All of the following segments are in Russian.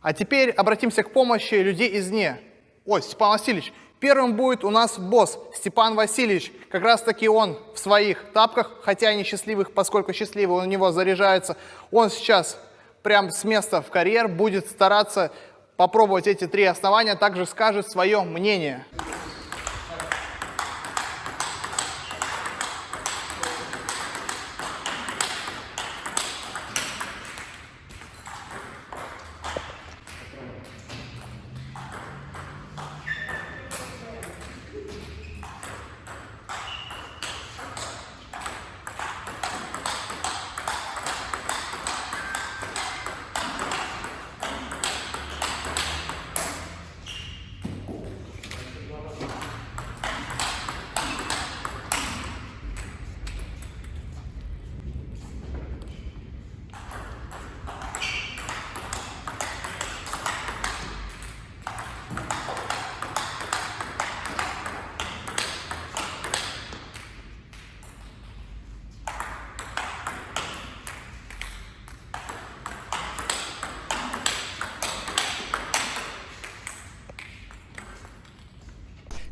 А теперь обратимся к помощи людей извне. Ой, Степан Васильевич, первым будет у нас босс Степан Васильевич. Как раз таки он в своих тапках, хотя и не счастливых, поскольку счастливый у него заряжается. Он сейчас прям с места в карьер будет стараться попробовать эти 3 основания, также скажет свое мнение.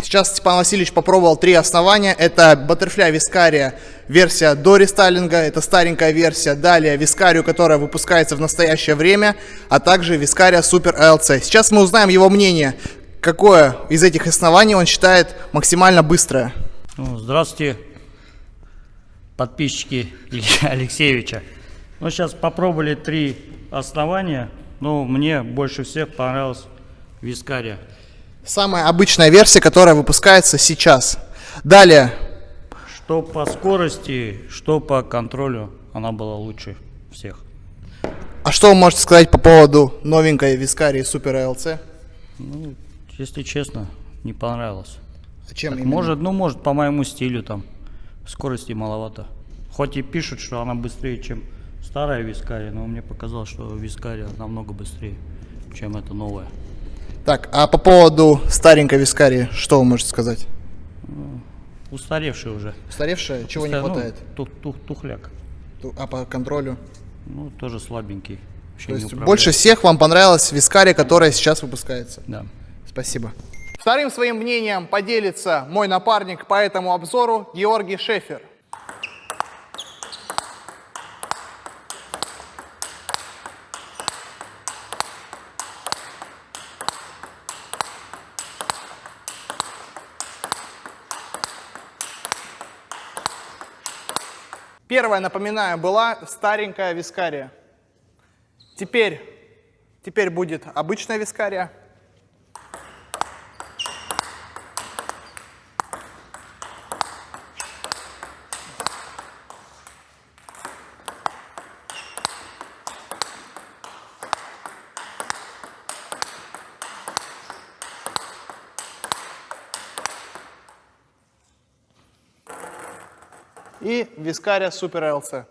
Сейчас Степан Васильевич попробовал 3 основания. Это Butterfly Viscaria версия до рестайлинга, это старенькая версия. Далее Viscaria, которая выпускается в настоящее время, а также Viscaria Super ALC. Сейчас мы узнаем его мнение, какое из этих оснований он считает максимально быстрое. Здравствуйте, подписчики Илья Алексеевича. Сейчас попробовали 3 основания, но мне больше всех понравилась Viscaria. Самая обычная версия, которая выпускается сейчас. Далее. Что по скорости, что по контролю, она была лучше всех. А что вы можете сказать по поводу новенькой Viscaria Super ALC? Если честно, не понравилось. А чем Так, именно? может по моему стилю там скорости маловато. Хоть и пишут, что она быстрее, чем старая Viscaria, но мне показалось, что Viscaria намного быстрее, чем эта новая. Так, а по поводу старенькой Viscaria, что вы можете сказать? Устаревшая уже. Устаревшая? Чего не хватает? Тухляк. А по контролю? Тоже слабенький. То есть больше всех вам понравилась Viscaria, которая сейчас выпускается? Да. Спасибо. Вторым своим мнением поделится мой напарник по этому обзору Георгий Шефер. Первая, напоминаю, была старенькая Viscaria. Теперь будет обычная Viscaria. И Viscaria Super ALC.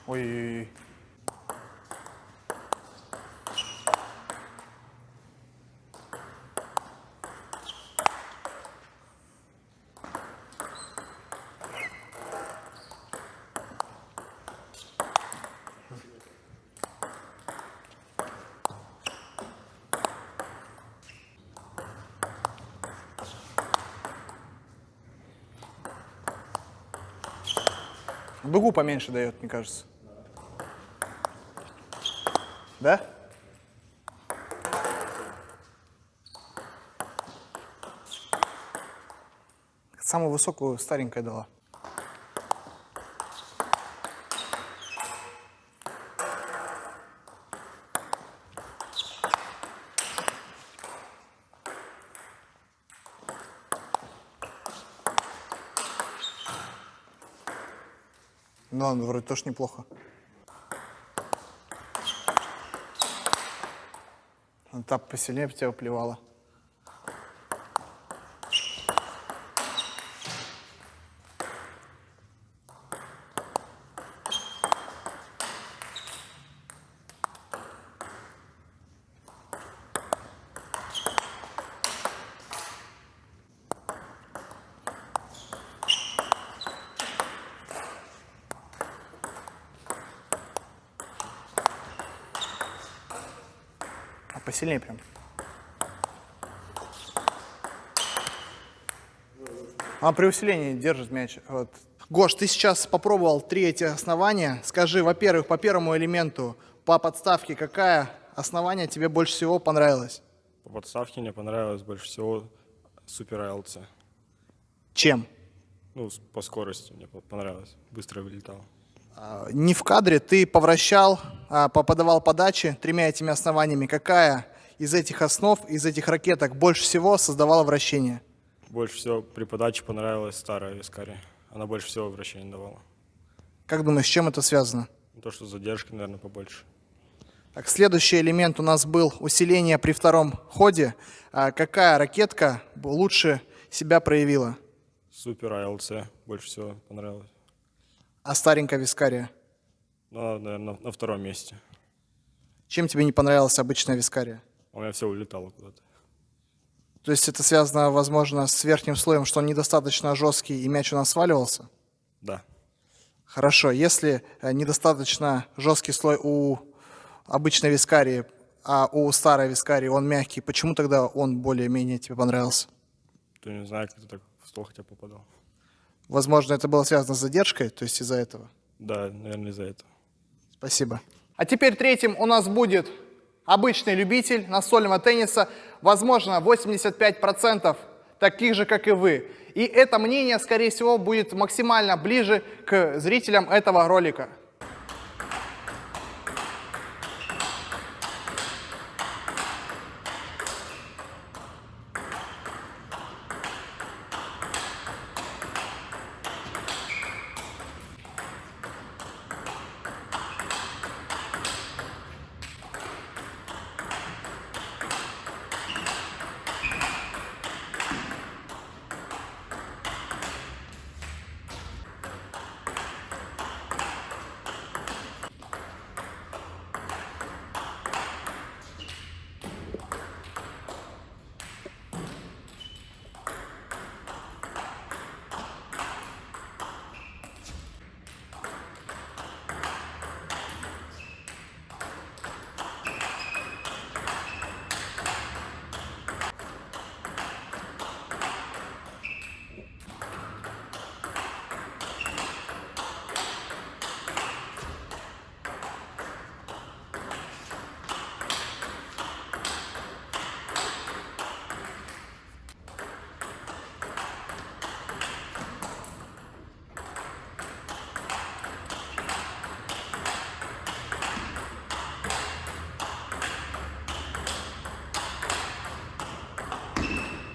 Ой-ой-ой. Дугу поменьше дает, мне кажется. Да? Самую высокую старенькая дала. Ну, вроде тоже неплохо. Тап посильнее бы тебя плевала. посильнее прям. А при усилении держит мяч. Вот. Гош, ты сейчас попробовал 3 эти основания. Скажи, во-первых, по первому элементу, по подставке, какое основание тебе больше всего понравилось? По подставке мне понравилось больше всего Супер АЛЦ. Чем? Ну, по скорости мне понравилось. Быстро вылетал. Не в кадре, ты повращал, подавал подачи 3 этими основаниями. Какая из этих основ, из этих ракеток больше всего создавала вращение? Больше всего при подаче понравилась старая Вискария. Она больше всего вращения давала. Как думаешь, с чем это связано? То, что задержка, наверное, побольше. Так, следующий элемент у нас был усиление при втором ходе. Какая ракетка лучше себя проявила? Супер АЛЦ больше всего понравилось. А старенькая Вискария? Ну, наверное, на втором месте. Чем тебе не понравилась обычная Вискария? У меня все улетало куда-то. То есть это связано, возможно, с верхним слоем, что он недостаточно жесткий и мяч у нас сваливался? Да. Хорошо, если недостаточно жесткий слой у обычной Вискарии, а у старой Вискарии он мягкий, почему тогда он более-менее тебе понравился? То не знаю, как ты так в стол хотя попадал. Возможно, это было связано с задержкой, то есть из-за этого? Да, наверное, из-за этого. Спасибо. А теперь третьим у нас будет обычный любитель настольного тенниса, возможно, 85% таких же, как и вы. И это мнение, скорее всего, будет максимально ближе к зрителям этого ролика.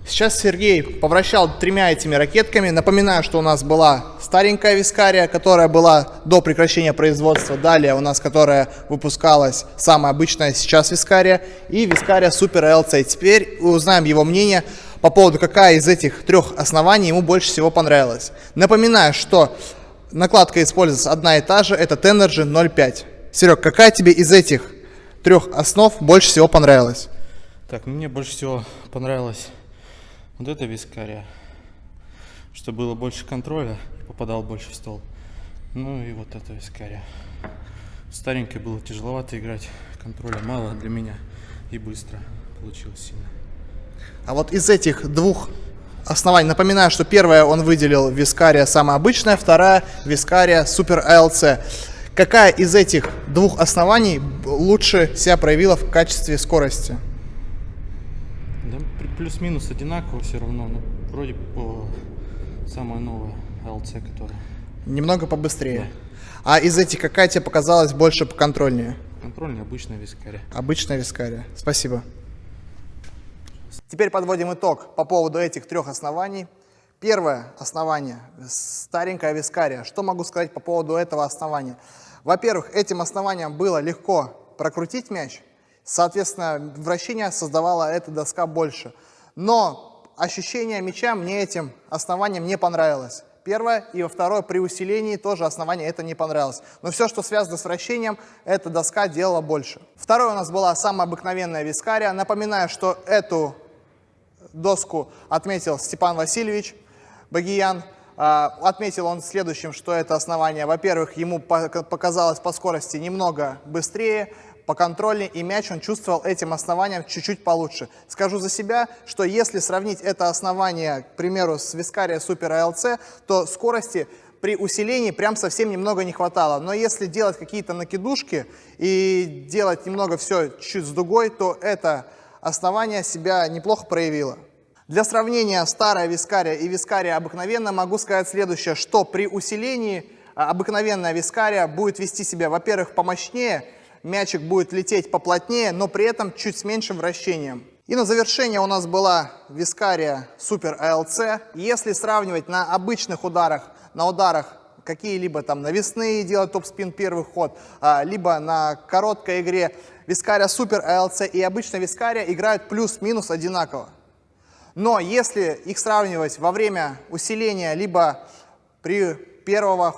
Сейчас Сергей повращал 3 этими ракетками. Напоминаю, что у нас была старенькая Вискария, которая была до прекращения производства. Далее у нас, которая выпускалась, самая обычная сейчас Вискария. И Вискария Супер АЛЦ. Теперь узнаем его мнение по поводу, какая из этих 3 оснований ему больше всего понравилась. Напоминаю, что накладка используется одна и та же. Это Tenergy 0.5. Серег, какая тебе из этих 3 основ больше всего понравилась? Так, мне больше всего понравилось вот эта Вискария, что было больше контроля и попадал больше в стол. Ну и вот эта Вискария. Старенькой было тяжеловато играть, контроля мало для меня и быстро получилось сильно. А вот из этих 2 оснований, напоминаю, что первая он выделил Вискария самая обычная, вторая Вискария Супер АЛЦ. Какая из этих 2 оснований лучше себя проявила в качестве скорости? Да, плюс-минус одинаково все равно, но вроде по самая новая АЛЦ, которая. Немного побыстрее. А из этих какая тебе показалась больше поконтрольнее? Контрольная обычная Вискария. Обычная Вискария. Спасибо. Теперь подводим итог по поводу этих 3 оснований. Первое основание – старенькая Вискария. Что могу сказать по поводу этого основания? Во-первых, этим основанием было легко прокрутить мяч. Соответственно, вращение создавала эта доска больше. Но ощущение мяча мне этим основанием не понравилось. Первое. И во второе, при усилении тоже основание это не понравилось. Но все, что связано с вращением, эта доска делала больше. Второе у нас была самая обыкновенная Вискария. Напоминаю, что эту доску отметил Степан Васильевич Багиян. Отметил он следующим, что это основание, во-первых, ему показалось по скорости немного быстрее, поконтрольнее, и мяч он чувствовал этим основанием чуть-чуть получше. Скажу за себя, что если сравнить это основание, к примеру, с Viscaria Super ALC, то скорости при усилении прям совсем немного не хватало. Но если делать какие-то накидушки и делать немного все чуть-чуть с дугой, то это основание себя неплохо проявило. Для сравнения старая Viscaria и Viscaria обыкновенная могу сказать следующее, что при усилении обыкновенная Viscaria будет вести себя, во-первых, помощнее, мячик будет лететь поплотнее, но при этом чуть с меньшим вращением. И на завершение у нас была Viscaria Super ALC. Если сравнивать на обычных ударах, на ударах какие-либо там навесные, делать топ-спин первый ход, либо на короткой игре, Viscaria Super ALC и обычная Viscaria играют плюс-минус одинаково. Но если их сравнивать во время усиления, либо при первого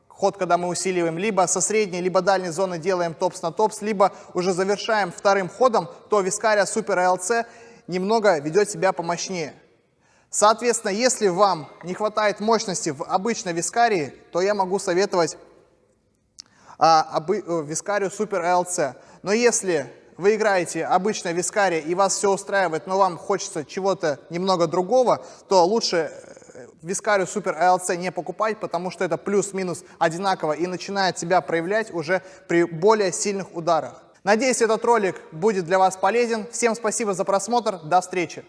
ход, когда мы усиливаем, либо со средней, либо дальней зоны делаем топс на топс, либо уже завершаем вторым ходом, то Viscaria Super ALC немного ведет себя помощнее. Соответственно, если вам не хватает мощности в обычной Viscaria, то я могу советовать Viscaria Super ALC. Но если вы играете обычной Viscaria и вас все устраивает, но вам хочется чего-то немного другого, то лучше Viscaria Super ALC не покупать, потому что это плюс-минус одинаково и начинает себя проявлять уже при более сильных ударах. Надеюсь, этот ролик будет для вас полезен. Всем спасибо за просмотр. До встречи!